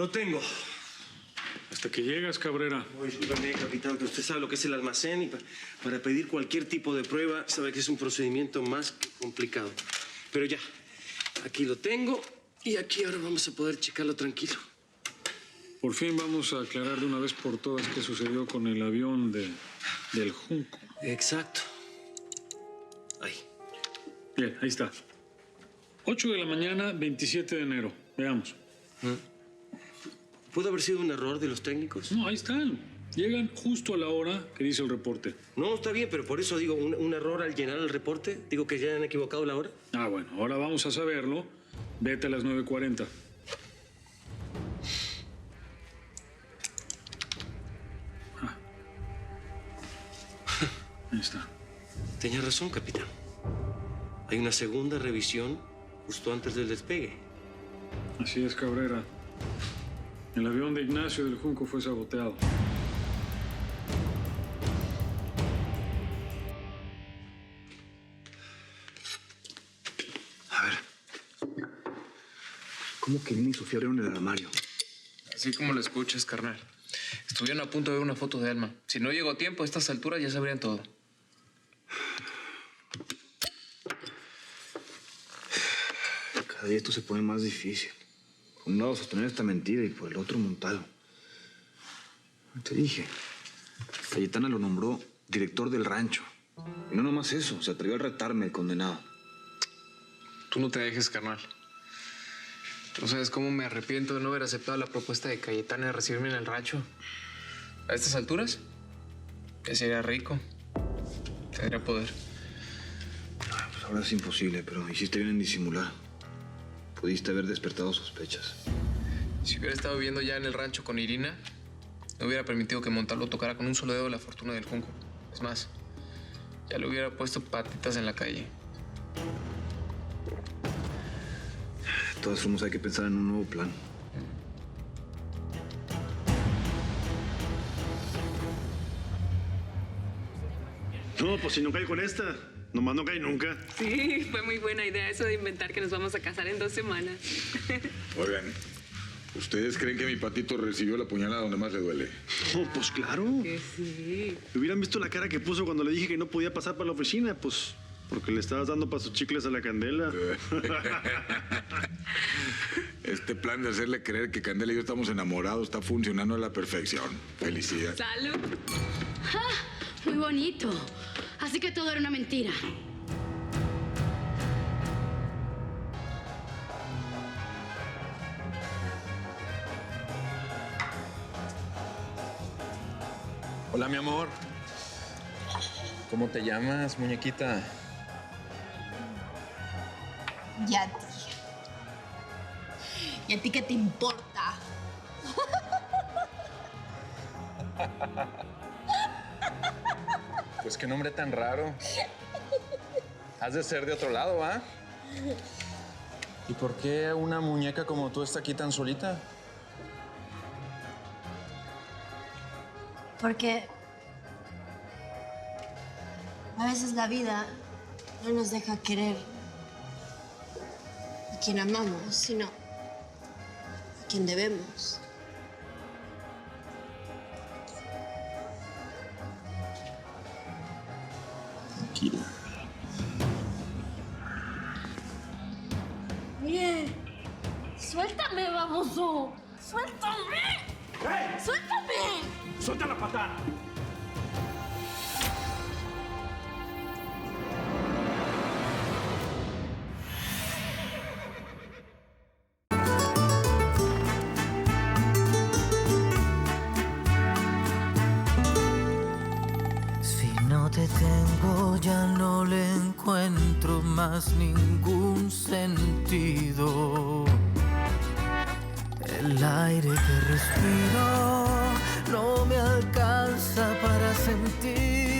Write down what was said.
Lo tengo. Hasta que llegas, Cabrera. Oh, discúlpame, capitán, pero usted sabe lo que es el almacén y para pedir cualquier tipo de prueba sabe que es un procedimiento más que complicado. Pero ya, aquí lo tengo y aquí ahora vamos a poder checarlo tranquilo. Por fin vamos a aclarar de una vez por todas qué sucedió con el avión del Junco. Exacto. Ahí. Bien, ahí está. 8 de la mañana, 27 de enero. Veamos. ¿Pudo haber sido un error de los técnicos? No, ahí están. Llegan justo a la hora que dice el reporte. No, está bien, pero por eso digo, un error al llenar el reporte. Digo que ya han equivocado la hora. Ah, bueno, ahora vamos a saberlo. Vete a las 9:40. Ahí está. Tenía razón, capitán. Hay una segunda revisión justo antes del despegue. Así es, Cabrera. El avión de Ignacio del Junco fue saboteado. A ver. ¿Cómo que Irina y Sofía abrieron el armario? Así como lo escuchas, carnal. Estuvieron a punto de ver una foto de Alma. Si no llegó a tiempo, a estas alturas ya sabrían todo. Cada día esto se pone más difícil. Por un lado sostener esta mentira y por el otro montarlo. Te dije, Cayetana lo nombró director del rancho. Y no nomás eso, se atrevió a retarme el condenado. Tú no te dejes, carnal. ¿No sabes cómo me arrepiento de no haber aceptado la propuesta de Cayetana de recibirme en el rancho? A estas alturas, ya sería rico. Tendría poder. Pues ahora es imposible, pero hiciste bien en disimular. Pudiste haber despertado sospechas. Si hubiera estado viviendo ya en el rancho con Irina, no hubiera permitido que Montalvo tocara con un solo dedo la fortuna del Junco. Es más, ya le hubiera puesto patitas en la calle. De todas formas, hay que pensar en un nuevo plan. No, pues si no cae con esta, nomás no cae nunca. Sí, fue muy buena idea eso de inventar que nos vamos a casar en 2 semanas. Oigan, ¿ustedes creen que mi patito recibió la puñalada donde más le duele? No, pues claro. Que sí. Hubieran visto la cara que puso cuando le dije que no podía pasar para la oficina, pues porque le estabas dando para sus chicles a la Candela. Este plan de hacerle creer que Candela y yo estamos enamorados está funcionando a la perfección. Felicidades. Salud. Muy bonito. Así que todo era una mentira. Hola, mi amor. ¿Cómo te llamas, muñequita? ¿Y a ti? ¿Y a ti qué te importa? Pues qué nombre tan raro. Has de ser de otro lado, ¿ah? ¿Y por qué una muñeca como tú está aquí tan solita? Porque a veces la vida no nos deja querer a quien amamos, sino a quien debemos. Tranquila. Oye, suéltame, baboso. Suéltame. ¡Hey! Suéltame. ¡Suelta la patada! Si no te tengo, ya no le encuentro más ningún sentido. El aire que respiro no me alcanza para sentir